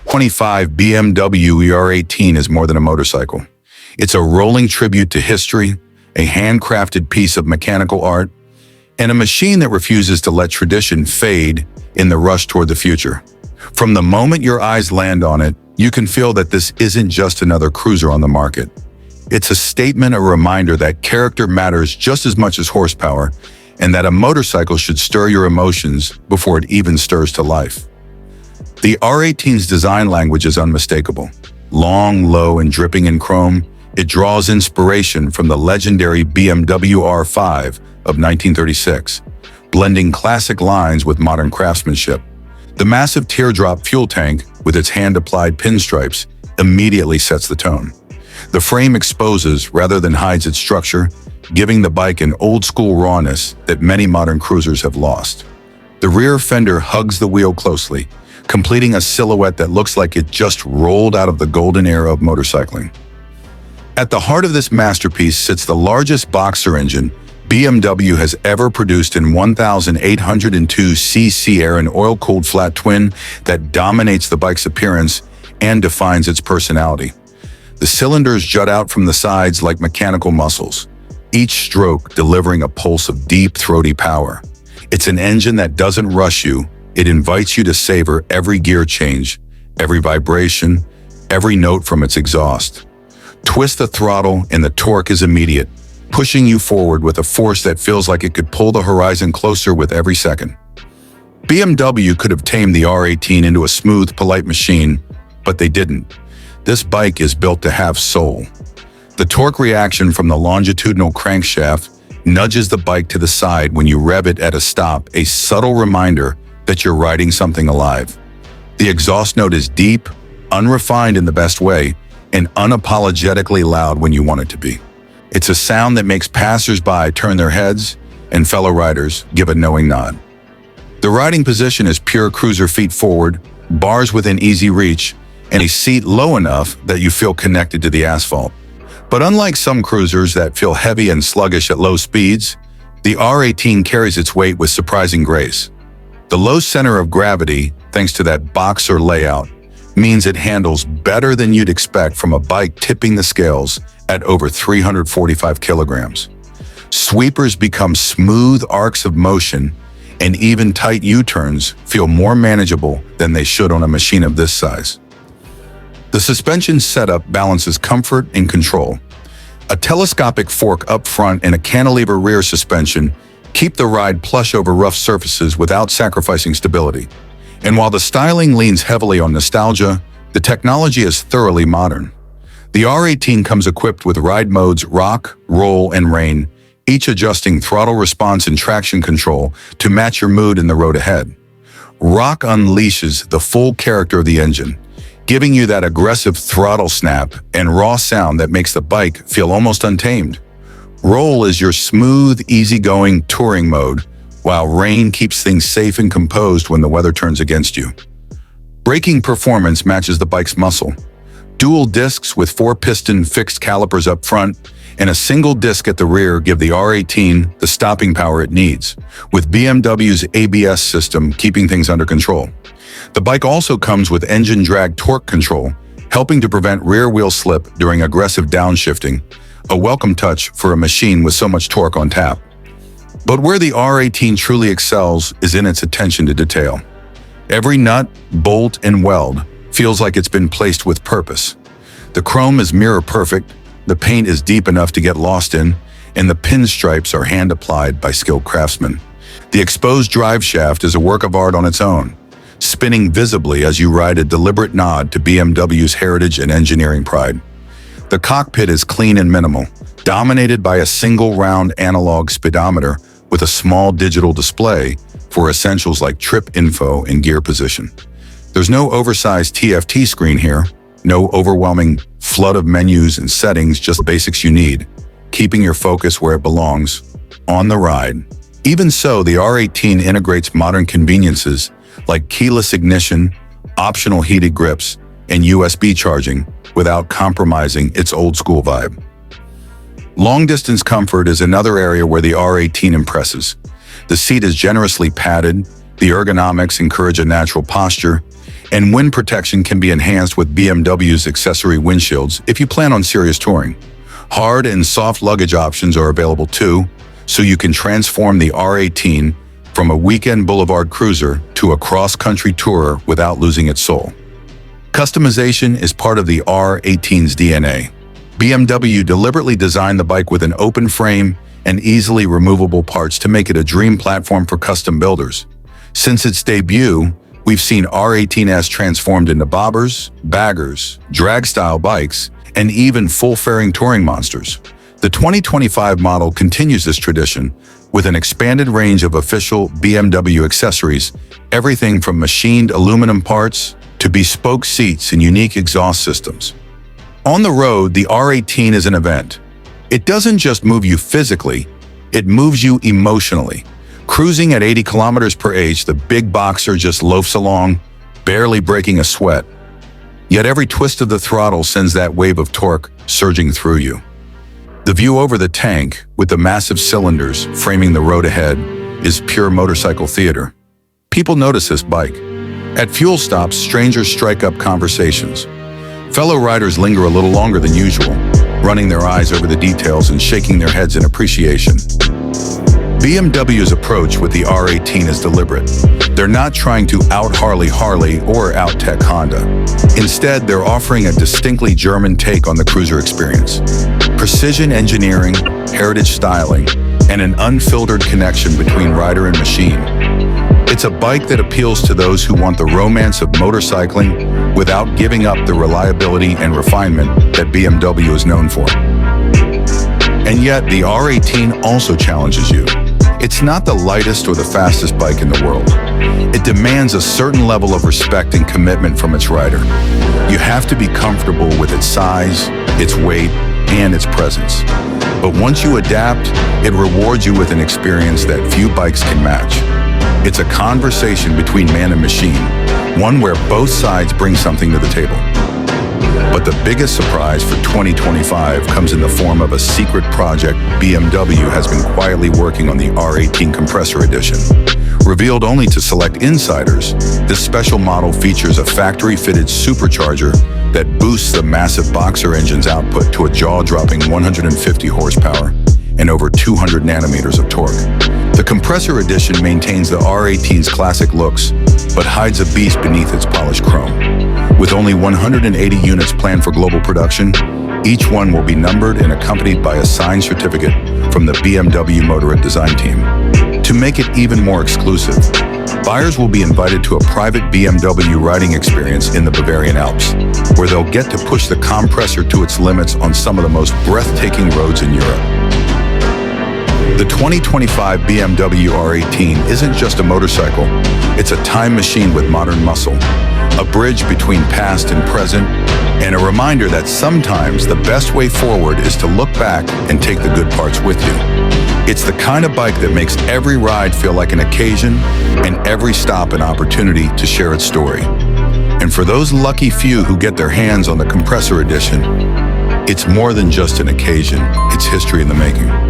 25 BMW R18 is more than a motorcycle. It's a rolling tribute to history, a handcrafted piece of mechanical art, and a machine that refuses to let tradition fade in the rush toward the future. From the moment your eyes land on it, you can feel that this isn't just another cruiser on the market. It's a statement, a reminder that character matters just as much as horsepower, and that a motorcycle should stir your emotions before it even stirs to life. The R18's design language is unmistakable. Long, low, and dripping in chrome, it draws inspiration from the legendary BMW R5 of 1936, blending classic lines with modern craftsmanship. The massive teardrop fuel tank, with its hand-applied pinstripes, immediately sets the tone. The frame exposes rather than hides its structure, giving the bike an old-school rawness that many modern cruisers have lost. The rear fender hugs the wheel closely, completing a silhouette that looks like it just rolled out of the golden era of motorcycling. At the heart of this masterpiece sits the largest boxer engine BMW has ever produced in 1,802cc air and oil-cooled flat twin that dominates the bike's appearance and defines its personality. The cylinders jut out from the sides like mechanical muscles, each stroke delivering a pulse of deep, throaty power. It's an engine that doesn't rush you. It invites you to savor every gear change, every vibration, every note from its exhaust. Twist the throttle and the torque is immediate, pushing you forward with a force that feels like it could pull the horizon closer with every second. BMW could have tamed the R18 into a smooth, polite machine, but they didn't. This bike is built to have soul. The torque reaction from the longitudinal crankshaft nudges the bike to the side when you rev it at a stop, a subtle reminder that you're riding something alive. The exhaust note is deep, unrefined in the best way, and unapologetically loud when you want it to be. It's a sound that makes passers-by turn their heads and fellow riders give a knowing nod. The riding position is pure cruiser feet forward, bars within easy reach, and a seat low enough that you feel connected to the asphalt. But unlike some cruisers that feel heavy and sluggish at low speeds, the R18 carries its weight with surprising grace. The low center of gravity, thanks to that boxer layout, means it handles better than you'd expect from a bike tipping the scales at over 345 kilograms. Sweepers become smooth arcs of motion, and even tight U-turns feel more manageable than they should on a machine of this size. The suspension setup balances comfort and control. A telescopic fork up front and a cantilever rear suspension keep the ride plush over rough surfaces without sacrificing stability. And while the styling leans heavily on nostalgia, the technology is thoroughly modern. The R18 comes equipped with ride modes Rock, Roll, and Rain, each adjusting throttle response and traction control to match your mood in the road ahead. Rock unleashes the full character of the engine, giving you that aggressive throttle snap and raw sound that makes the bike feel almost untamed. Roll is your smooth, easygoing touring mode, while Rain keeps things safe and composed when the weather turns against you. Braking performance matches the bike's muscle. Dual discs with 4-piston fixed calipers up front and a single disc at the rear give the R18 the stopping power it needs, with BMW's ABS system keeping things under control. The bike also comes with engine drag torque control, helping to prevent rear wheel slip during aggressive downshifting, a welcome touch for a machine with so much torque on tap. But where the R18 truly excels is in its attention to detail. Every nut, bolt, and weld feels like it's been placed with purpose. The chrome is mirror perfect, the paint is deep enough to get lost in, and the pinstripes are hand-applied by skilled craftsmen. The exposed drive shaft is a work of art on its own, spinning visibly as you ride, a deliberate nod to BMW's heritage and engineering pride. The cockpit is clean and minimal, dominated by a single round analog speedometer with a small digital display for essentials like trip info and gear position. There's no oversized TFT screen here, no overwhelming flood of menus and settings, just the basics you need, keeping your focus where it belongs, on the ride. Even so, the R18 integrates modern conveniences like keyless ignition, optional heated grips, and USB charging without compromising its old-school vibe. Long-distance comfort is another area where the R18 impresses. The seat is generously padded, the ergonomics encourage a natural posture, And wind protection can be enhanced with BMW's accessory windshields if you plan on serious touring. Hard and soft luggage options are available too, so you can transform the R18 from a weekend boulevard cruiser to a cross-country tourer without losing its soul. Customization is part of the R18's DNA. BMW deliberately designed the bike with an open frame and easily removable parts to make it a dream platform for custom builders. Since its debut, we've seen R18s transformed into bobbers, baggers, drag-style bikes, and even full-fairing touring monsters. The 2025 model continues this tradition with an expanded range of official BMW accessories, everything from machined aluminum parts to bespoke seats and unique exhaust systems. On the road, the R18 is an event. It doesn't just move you physically, it moves you emotionally. Cruising at 80 kilometers per hour, the big boxer just loafs along, barely breaking a sweat. Yet every twist of the throttle sends that wave of torque surging through you. The view over the tank, with the massive cylinders framing the road ahead, is pure motorcycle theater. People notice this bike. At fuel stops, strangers strike up conversations. Fellow riders linger a little longer than usual, running their eyes over the details and shaking their heads in appreciation. BMW's approach with the R18 is deliberate. They're not trying to out-Harley or out-tech Honda. Instead, they're offering a distinctly German take on the cruiser experience. Precision engineering, heritage styling, and an unfiltered connection between rider and machine. It's a bike that appeals to those who want the romance of motorcycling without giving up the reliability and refinement that BMW is known for. And yet, the R18 also challenges you. It's not the lightest or the fastest bike in the world. It demands a certain level of respect and commitment from its rider. You have to be comfortable with its size, its weight, and its presence. But once you adapt, it rewards you with an experience that few bikes can match. It's a conversation between man and machine, one where both sides bring something to the table. But the biggest surprise for 2025 comes in the form of a secret project BMW has been quietly working on: the R18 Compressor Edition. Revealed only to select insiders, this special model features a factory-fitted supercharger that boosts the massive boxer engine's output to a jaw-dropping 150 horsepower and over 200 nanometers of torque. The Compressor Edition maintains the R18's classic looks, but hides a beast beneath its polished chrome. With only 180 units planned for global production, each one will be numbered and accompanied by a signed certificate from the BMW Motorrad design team. To make it even more exclusive, buyers will be invited to a private BMW riding experience in the Bavarian Alps, where they'll get to push the compressor to its limits on some of the most breathtaking roads in Europe. The 2025 BMW R18 isn't just a motorcycle, it's a time machine with modern muscle, a bridge between past and present, and a reminder that sometimes the best way forward is to look back and take the good parts with you. It's the kind of bike that makes every ride feel like an occasion and every stop an opportunity to share its story. And for those lucky few who get their hands on the Compressor Edition, it's more than just an occasion, it's history in the making.